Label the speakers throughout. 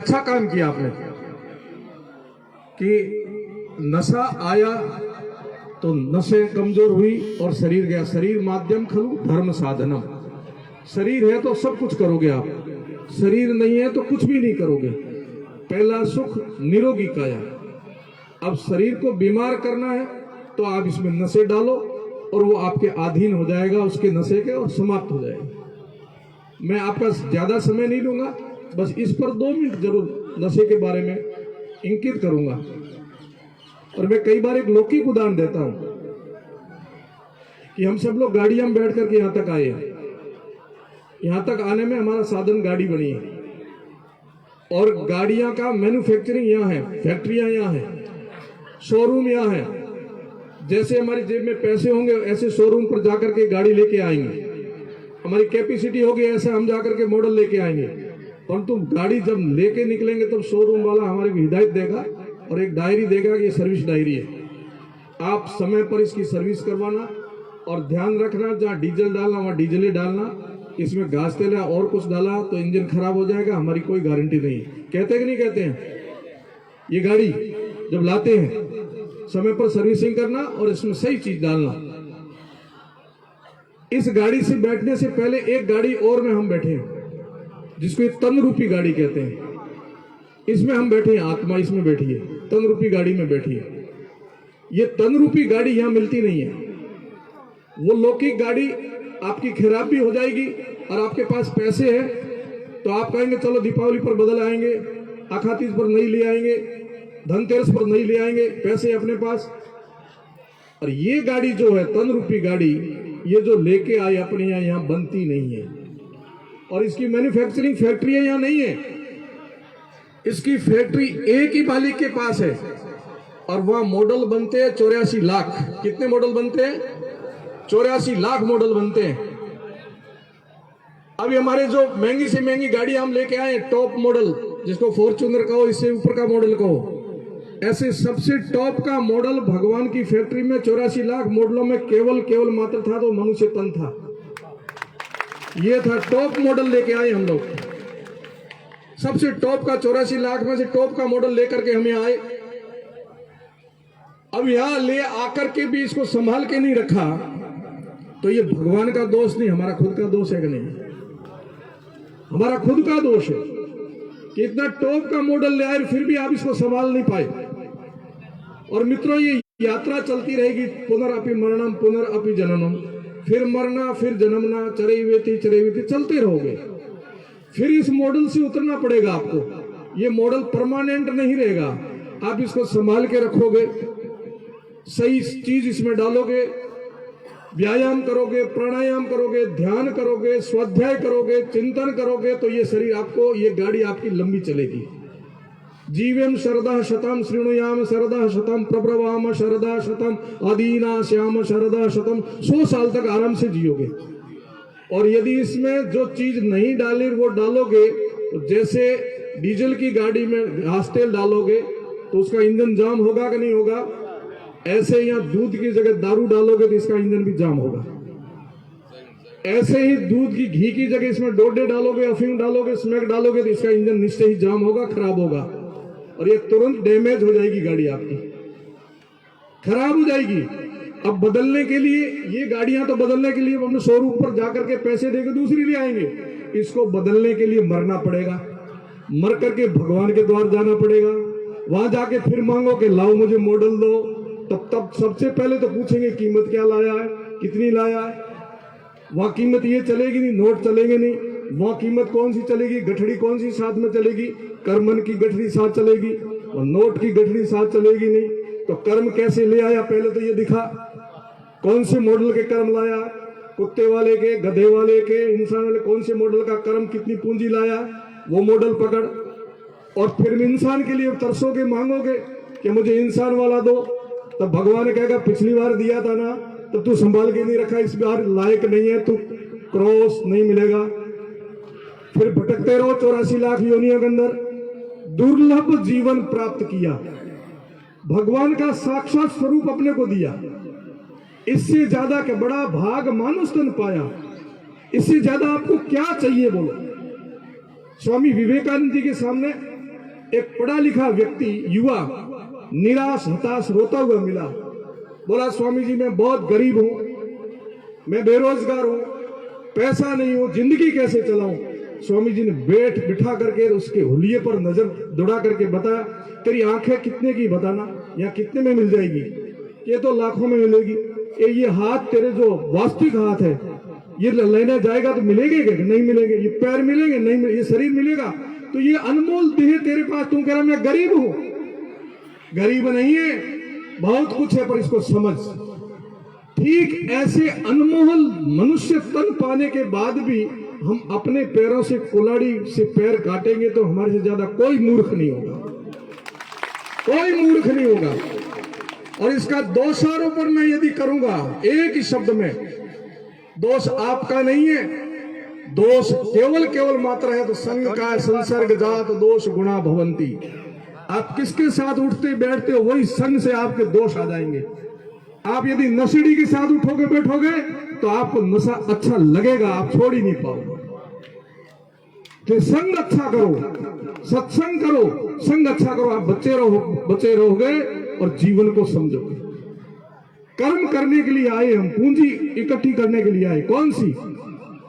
Speaker 1: अच्छा काम किया आपने कि नशा आया तो नशे कमजोर हुई और शरीर गया। शरीर माध्यम खलु धर्म साधनम। शरीर है तो सब कुछ करोगे आप, शरीर नहीं है तो कुछ भी नहीं करोगे। पहला सुख निरोगी काया। अब शरीर को बीमार करना है तो आप इसमें नशे डालो और वो आपके अधीन हो जाएगा उसके नशे के, और समाप्त हो जाएगा। मैं आपका ज्यादा समय नहीं लूंगा, बस इस पर 2 मिनट जरूर नशे के बारे में इंकित करूंगा। और मैं कई बार एक लौकिक उदाहरण देता हूं कि हम सब लोग गाड़ियां में बैठ करके यहां तक आए हैं। यहां तक आने में हमारा साधन गाड़ी बनी है, और गाड़ियां का मैन्युफैक्चरिंग यहां है, फैक्ट्रियां यहां है, शोरूम यहां है। जैसे हमारी जेब में पैसे होंगे ऐसे शोरूम पर जाकर के गाड़ी लेके आएंगे। हमारी कैपेसिटी होगी ऐसा हम जाकर के मॉडल लेके आएंगे। परंतु गाड़ी जब लेके निकलेंगे तब शोरूम वाला हमारी हिदायत देगा और एक डायरी देगा कि ये सर्विस डायरी है, आप समय पर इसकी सर्विस करवाना, और ध्यान रखना जहाँ डीजल डालना वहाँ डीजल ही डालना। इसमें घास तेल या और कुछ डाला तो इंजन खराब हो जाएगा, हमारी कोई गारंटी नहीं। कहते कि नहीं कहते हैं? ये गाड़ी जब लाते हैं समय पर सर्विसिंग करना और इसमें सही चीज डालना। इस गाड़ी से बैठने से पहले एक गाड़ी और में हम बैठे हैं जिसको ये तन रूपी गाड़ी कहते हैं। इसमें हम बैठे हैं, आत्मा इसमें बैठी है, तन रूपी गाड़ी में बैठी है। ये तन रूपी गाड़ी यहां मिलती नहीं है। वो लौकिक गाड़ी आपकी खराब भी हो जाएगी और आपके पास पैसे हैं तो आप कहेंगे चलो दीपावली पर बदल आएंगे, अखातीज पर नहीं ले आएंगे, धनतेरस पर नहीं ले आएंगे, पैसे अपने पास। और ये गाड़ी जो है तन रूपी गाड़ी, ये जो लेके आए अपने यहाँ बनती नहीं है, और इसकी मैन्युफैक्चरिंग फैक्ट्रियां यहाँ नहीं है। इसकी फैक्ट्री एक ही मालिक के पास है और वहां मॉडल बनते हैं 84 लाख। कितने मॉडल बनते हैं? 84 लाख मॉडल बनते हैं। अभी हमारे जो महंगी से महंगी गाड़ी हम लेके आए टॉप मॉडल, जिसको फॉर्च्यूनर कहो, इससे ऊपर का मॉडल कहो, ऐसे सबसे टॉप का मॉडल भगवान की फैक्ट्री में 84 लाख मॉडलों में केवल मात्र था तो मनुष्य तन था। ये था टॉप मॉडल लेके आए हम लोग। सबसे टॉप का 84 लाख में से टॉप का मॉडल लेकर के हम यहाँ आए। अब यहां ले आकर के भी इसको संभाल के नहीं रखा तो ये भगवान का दोष नहीं, हमारा खुद का दोष है कि नहीं? हमारा खुद का दोष है कि इतना टॉप का मॉडल ले आए फिर भी आप इसको संभाल नहीं पाए। और मित्रों, ये यात्रा चलती रहेगी, पुनरअपि मरणम पुनरअपि जननम, फिर मरना फिर जन्मना, चरैवेति चलते रहोगे। फिर इस मॉडल से उतरना पड़ेगा आपको। ये मॉडल परमानेंट नहीं रहेगा, आप इसको संभाल के रखोगे, सही चीज इसमें डालोगे, व्यायाम करोगे, प्राणायाम करोगे, ध्यान करोगे, स्वाध्याय करोगे, चिंतन करोगे, तो ये शरीर आपको, ये गाड़ी आपकी लंबी चलेगी। जीवेम शरदा शतम श्रृणुयाम शरदा शतम प्रब्रवाम शरदा शतम अदीना श्याम शरदा शतम। 100 साल तक आराम से जियोगे। और यदि इसमें जो चीज नहीं डाली वो डालोगे, तो जैसे डीजल की गाड़ी में घास तेल डालोगे तो उसका इंजन जाम होगा कि नहीं होगा, ऐसे यहाँ दूध की जगह दारू डालोगे तो इसका इंजन भी जाम होगा। ऐसे ही दूध की घी की जगह इसमें डोडे डालोगे, अफीम डालोगे, स्मैक डालोगे तो इसका इंजन निश्चय ही जाम होगा, खराब होगा, और ये तुरंत डैमेज हो जाएगी, गाड़ी आपकी खराब हो जाएगी। अब बदलने के लिए, ये गाड़ियां तो बदलने के लिए हम शोरूम पर जाकर के पैसे देकर दूसरी ले आएंगे, इसको बदलने के लिए मरना पड़ेगा, मर करके भगवान के द्वार जाना पड़ेगा। वहां जाके फिर मांगो कि लाओ मुझे मॉडल दो, तब सबसे पहले तो पूछेंगे कीमत क्या लाया है, कितनी लाया है। वहां कीमत ये चलेगी नहीं, नोट चलेंगे नहीं। वहां कीमत कौन सी चलेगी, गठड़ी कौन सी साथ में चलेगी? कर्मन की गठड़ी साथ चलेगी और नोट की गठड़ी साथ चलेगी नहीं। तो कर्म कैसे ले आया, पहले तो ये दिखा, कौन से मॉडल के कर्म लाया, कुत्ते वाले के, गधे वाले के, इंसान वाले, कौन से मॉडल का कर्म, कितनी पूंजी लाया, वो मॉडल पकड़। और फिर इंसान के लिए तरसोगे, मांगोगे कि मुझे इंसान वाला दो, तब भगवान कहेगा पिछली बार दिया था ना, तब तू संभाल के नहीं रखा, इस बार लायक नहीं है, तू क्रॉस नहीं मिलेगा। फिर भटकते रहो 84 लाख योनियों के अंदर, दुर्लभ जीवन प्राप्त किया, भगवान का साक्षात स्वरूप अपने को दिया। इससे ज्यादा क्या बड़ा भाग मानुष तन पाया, इससे ज्यादा आपको क्या चाहिए बोलो। स्वामी विवेकानंद जी के सामने एक पढ़ा लिखा व्यक्ति युवा निराश हताश रोता हुआ मिला। बोला स्वामी जी मैं बहुत गरीब हूं, मैं बेरोजगार हूं, पैसा नहीं हूं, जिंदगी कैसे चलाऊं। स्वामी जी ने बिठा करके उसके हुलिये पर नजर दौड़ा करके बताया, तेरी आंखें कितने की बताना, या कितने में मिल जाएगी। ये तो लाखों में मिलेगी। ये हाथ तेरे जो वास्तविक हाथ है ये लेने जाएगा तो मिलेंगे क्या? नहीं मिलेंगे। ये पैर मिलेंगे? नहीं मिलेंगे। ये शरीर मिलेगा? तो ये अनमोल देह तेरे पास, तुम कह रहा मैं गरीब हूं। गरीब नहीं है, बहुत कुछ है, पर इसको समझ। ठीक ऐसे अनमोल मनुष्य तन पाने के बाद भी हम अपने पैरों से कुल्हाड़ी से पैर काटेंगे तो हमारे से ज्यादा कोई मूर्ख नहीं होगा, कोई मूर्ख नहीं होगा। और इसका दोषारोपण मैं यदि करूंगा एक ही शब्द में, दोष आपका नहीं है, दोष केवल मात्र है तो संग का संसर्ग जात दोष गुणा भवंती। आप किसके साथ उठते बैठते हो वही संग से आपके दोष आ जाएंगे। आप यदि नशेड़ी के साथ उठोगे बैठोगे तो आपको नशा अच्छा लगेगा, आप छोड़ ही नहीं पाओगे। तो संग अच्छा करो, सत्संग करो, संग अच्छा करो, आप बचे रहोगे और जीवन को समझोगे। कर्म करने के लिए आए हम, पूंजी इकट्ठी करने के लिए आए, कौन सी?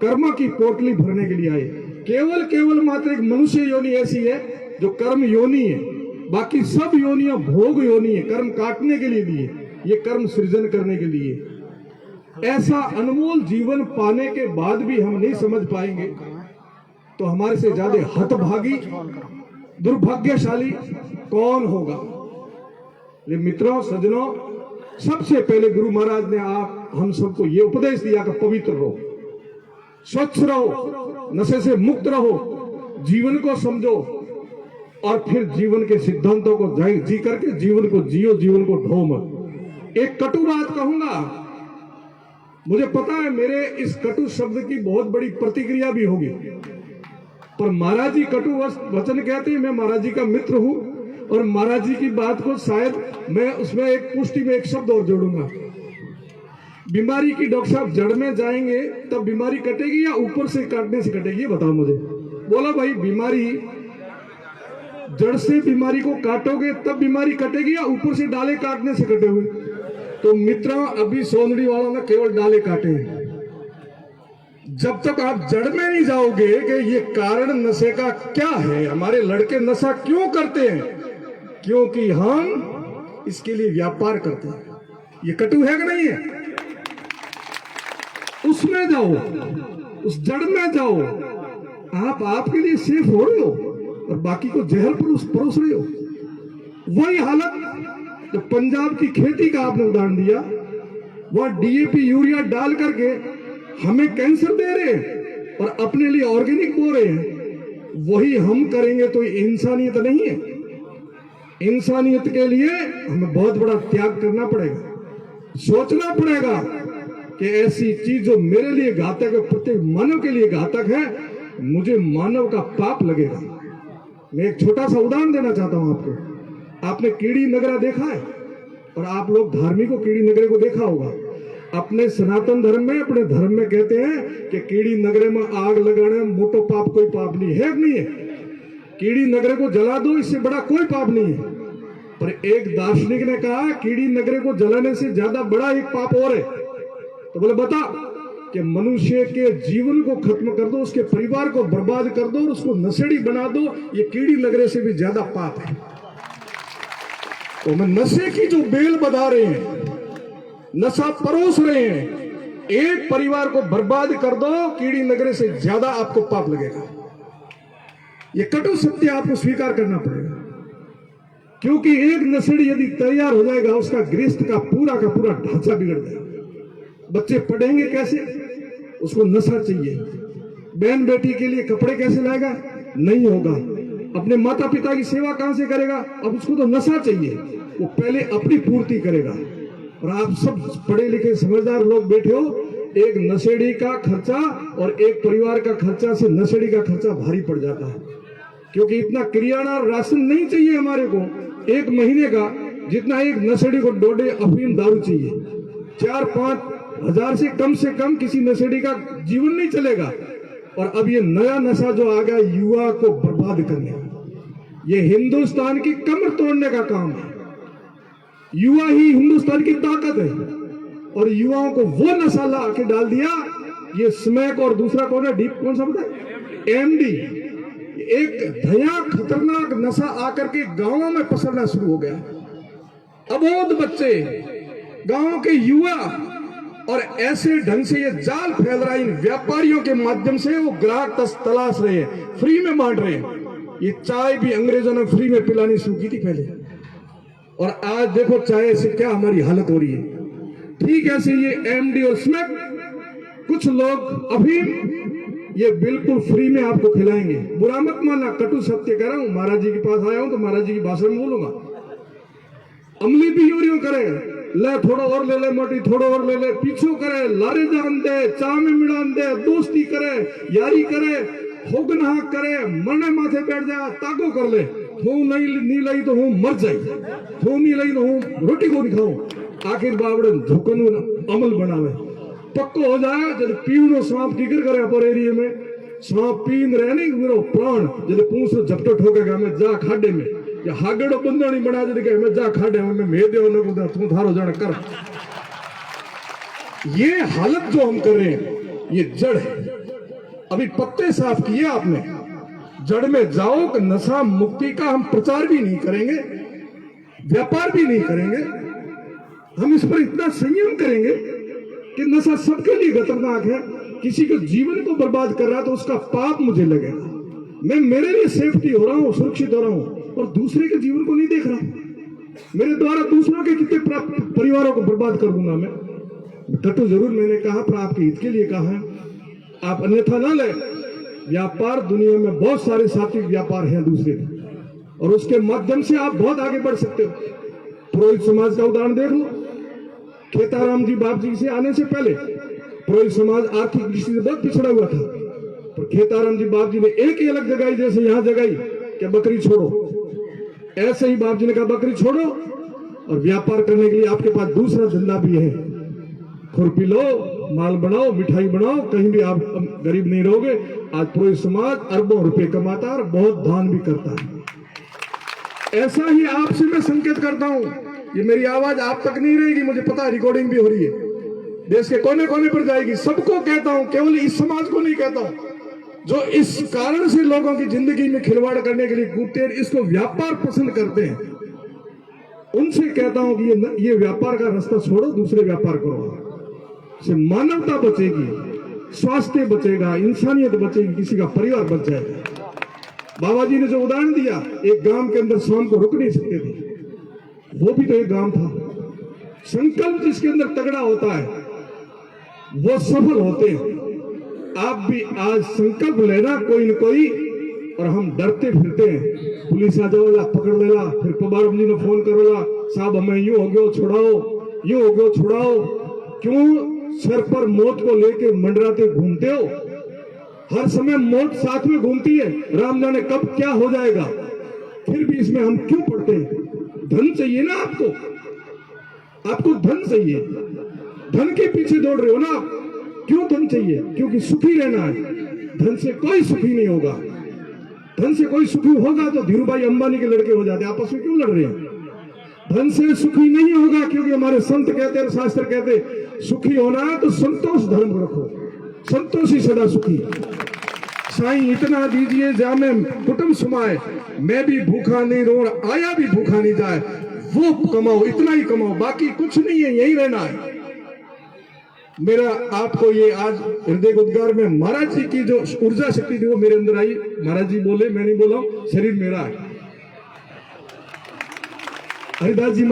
Speaker 1: कर्म की पोटली भरने के लिए आए। केवल मात्र एक मनुष्य योनि ऐसी है जो कर्म योनि है, बाकी सब योनियां भोग योनि है, कर्म काटने के लिए दिए, ये कर्म सृजन करने के लिए। ऐसा अनमोल जीवन पाने के बाद भी हम नहीं समझ पाएंगे तो हमारे से ज्यादा हतभागी दुर्भाग्यशाली कौन होगा। ये मित्रों सज्जनों, सबसे पहले गुरु महाराज ने हम सबको ये उपदेश दिया कि पवित्र रहो, स्वच्छ रहो, नशे से मुक्त रहो, जीवन को समझो और फिर जीवन के सिद्धांतों को जी करके जीवन को जियो, जीवन को ढो मत। एक कटु बात कहूंगा, मुझे पता है मेरे इस कटु शब्द की बहुत बड़ी प्रतिक्रिया भी होगी, पर महाराज जी कटु वचन कहते हैं। मैं महाराज जी का मित्र हूं और महाराज जी की बात को शायद मैं उसमें एक पुष्टि में एक शब्द और जोड़ूंगा। बीमारी की डॉक्टर साहब जड़ में जाएंगे तब बीमारी कटेगी या ऊपर से काटने से कटेगी, ये बताओ मुझे। बोला भाई बीमारी जड़ से बीमारी को काटोगे तब बीमारी कटेगी या ऊपर से डाले काटने से कटेगी? तो मित्रों अभी सोंदड़ी वालों ने केवल डाले काटे हैं। जब तक आप जड़ में नहीं जाओगे कि ये कारण नशे का क्या है, हमारे लड़के नशा क्यों करते हैं, क्योंकि हम इसके लिए व्यापार करते हैं। ये कटु है कि नहीं है? उसमें जाओ, उस जड़ में जाओ। आप आपके लिए सेफ हो रहे हो और बाकी को जहर परोस रहे हो। वही हालत जो पंजाब की खेती का आपने उदाहरण दिया, वह डीएपी यूरिया डाल करके हमें कैंसर दे रहे हैं और अपने लिए ऑर्गेनिक बो रहे हैं। वही हम करेंगे तो इंसानियत नहीं है। इंसानियत के लिए हमें बहुत बड़ा त्याग करना पड़ेगा, सोचना पड़ेगा कि ऐसी चीज जो मेरे लिए घातक है, प्रत्येक मानव के लिए घातक है, मुझे मानव का पाप लगेगा। मैं एक छोटा सा उदाहरण देना चाहता हूं आपको। आपने कीड़ी नगरा देखा है और आप लोग धार्मिक कीड़ी नगरे को देखा होगा। अपने सनातन धर्म में, अपने धर्म में कहते हैं कि कीड़ी नगरे में आग लगाने में मोटो पाप कोई पाप नहीं है, नहीं है। कीड़ी नगरे को जला दो, इससे बड़ा कोई पाप नहीं है। पर एक दार्शनिक ने कहा कीड़ी नगरे को जलाने से ज्यादा बड़ा एक पाप और है। तो बोले बता कि मनुष्य के जीवन को खत्म कर दो, उसके परिवार को बर्बाद कर दो और उसको नशेड़ी बना दो, ये कीड़ी नगरे से भी ज्यादा पाप है। तो मैं नशे की जो बेल बधा रहे हैं, नशा परोस रहे हैं, एक परिवार को बर्बाद कर दो, कीड़ी नगरे से ज्यादा आपको पाप लगेगा। ये कटु सत्य आपको स्वीकार करना पड़ेगा, क्योंकि एक नशेड़ी यदि तैयार हो जाएगा उसका गृहस्थ का पूरा ढांचा बिगड़ जाएगा। बच्चे पढ़ेंगे कैसे? उसको नशा चाहिए। बहन बेटी के लिए कपड़े कैसे लाएगा? नहीं होगा। अपने माता पिता की सेवा कहां से करेगा? अब उसको तो नशा चाहिए, वो पहले अपनी पूर्ति करेगा। और आप सब पढ़े लिखे समझदार लोग बैठे हो, एक नशेड़ी का खर्चा और एक परिवार का खर्चा से नशेड़ी का खर्चा भारी पड़ जाता है, क्योंकि इतना किराना राशन नहीं चाहिए हमारे को एक महीने का, जितना एक नशेड़ी को डोडे अफीम दारू चाहिए। 4-5 हजार से कम किसी नशेड़ी का जीवन नहीं चलेगा। और अब ये नया नशा जो आ गया युवा को बर्बाद करने का, ये हिंदुस्तान की कमर तोड़ने का काम है। युवा ही हिंदुस्तान की ताकत है और युवाओं को वो नशा ला के डाल दिया, ये स्मैक और दूसरा कौन है, डीप कौन सा बताए, एमडी, एक भया खतरनाक नशा आकर के गांवों में पसरना शुरू हो गया। अबोध बच्चे, गांवों के युवा, और ऐसे ढंग से ये जाल फैल रहा है इन व्यापारियों के माध्यम से, वो ग्राहक तलाश रहे हैं, फ्री में बांट रहे हैं। ये चाय भी अंग्रेजों ने फ्री में पिलानी शुरू की थी पहले, और आज देखो चाय से क्या हमारी हालत हो रही है। ठीक ऐसे ये एमडी और स्मैक, कुछ लोग अभी ये बिल्कुल फ्री में आपको खिलाएंगे। बुरा मत मानना, कटु सत्य कह रहा हूं। महाराज जी के पास आया हूं तो महाराज जी की भाषा में बोलूंगा। अमली भी यूं करे, ले थोड़ा और ले ले मोटी, थोड़ा और ले ले, पीछू करे, लारे जान दे, चा में मिलान दे, दोस्ती करे, यारी करे, होगना करे, मरने माथे बैठ जा, ताको कर ले, हूं नहीं लाई तो हूं मर जाई, हूं नहीं लाई तो हूं रोटी को नहीं खाऊं। आखिर बावड़े धुकन अमल बनावे, पक्को हो जाए। जब पीवनो सांप टिकर करे अपर एरिया में, सांप पीन रहे नहीं मेरो प्राण, जब पूछ झपटो ठोकेगा मैं जा खाडे में, या हागड़ो बंदा नहीं बना दे मैं जा खाडे में मैं दे न तू थारो जाने कर। ये हालत जो हम कर रहे हैं ये जड़ है। अभी पत्ते साफ किए आपने, जड़ में जाओ कि नशा मुक्ति का हम प्रचार भी नहीं करेंगे, व्यापार भी नहीं करेंगे। हम इस पर इतना संयम करेंगे कि नशा सबके लिए खतरनाक है। किसी के जीवन को बर्बाद कर रहा है तो उसका पाप मुझे लगेगा। मैं मेरे लिए सेफ्टी हो रहा हूं, सुरक्षित हो रहा हूं, और दूसरे के जीवन को नहीं देख रहा। मेरे द्वारा दूसरों के कितने परिवारों को बर्बाद कर दूंगा मैं। कटु जरूर मैंने कहा पर आपके हित के लिए कहा है, आप अन्यथा ना ले। व्यापार दुनिया में बहुत सारे सात्विक व्यापार हैं दूसरे, और उसके माध्यम से आप बहुत आगे बढ़ सकते हो। पुरोहित समाज का उदाहरण देख लो। खेताराम जी बाप जी से आने से पहले पुरोहित समाज आर्थिक दृष्टि से बहुत पिछड़ा हुआ था, पर खेताराम जी बाप जी ने एक ही अलग जगाई, जैसे यहां जगाई कि बकरी छोड़ो, ऐसे ही बाप जी ने कहा बकरी छोड़ो, और व्यापार करने के लिए आपके पास दूसरा धंधा भी है। खुरपी लो, माल बनाओ, मिठाई बनाओ, कहीं भी आप गरीब नहीं रहोगे। आज पुरोहित समाज अरबों रुपए कमाता है और बहुत दान भी करता है। ऐसा ही आपसे मैं संकेत करता हूं। ये मेरी आवाज आप तक नहीं रहेगी, मुझे पता है, रिकॉर्डिंग भी हो रही है, देश के कोने कोने पर जाएगी। सबको कहता हूं, केवल इस समाज को नहीं कहता हूं जो इस कारण से लोगों की जिंदगी में खिलवाड़ करने के लिए कूदते हैं, इसको व्यापार पसंद करते हैं, उनसे कहता हूं कि ये व्यापार का रास्ता छोड़ो, दूसरे व्यापार करो। से मानवता बचेगी, स्वास्थ्य बचेगा, इंसानियत बचेगी, किसी का परिवार बच जाएगा। बाबा जी ने जो उदाहरण दिया, एक गांव के अंदर शाम को रुक नहीं सकते थे, वो भी तो एक गांव था। संकल्प जिसके अंदर तगड़ा होता है वो सफल होते हैं। आप भी आज संकल्प लेना कोई न कोई, और हम डरते फिरते हैं, पुलिस आ जाओ, पकड़ लेला, फिर पबार जी ने फोन करोला, साहब हमें यूं हो गयो छुड़ाओ, यूं हो गयो छुड़ाओ। क्यों सर पर मौत को लेके मंडराते घूमते हो? हर समय मौत साथ में घूमती है, राम जाने कब क्या हो जाएगा, फिर भी इसमें हम क्यों पड़ते हैं? धन चाहिए ना आपको, आपको धन चाहिए, धन के पीछे दौड़ रहे हो ना आप। क्यों धन चाहिए? क्योंकि सुखी रहना है। धन से कोई सुखी नहीं होगा। धन से कोई सुखी होगा तो धीरूभाई अंबानी के लड़के हो जाते, आपस में क्यों लड़ रहे हैं? धन से सुखी नहीं होगा, क्योंकि हमारे संत कहते हैं, शास्त्र कहते, सुखी होना है तो संतोष धर्म रखो, संतोष ही सदा सुखी। साईं इतना दीजिए जामे कुटुंब समाए, मैं भी भूखा नहीं रहूं, आया भी भूखा नहीं जाए। वो कमाओ, इतना ही कमाओ, बाकी कुछ नहीं है, यही रहना है। मेरा आपको ये आज हृदय उद्गार में महाराज जी की जो ऊर्जा शक्ति थी वो मेरे अंदर आई। महाराज जी बोले, मैं नहीं बोला हूं, शरीर मेरा है। हरिदास जी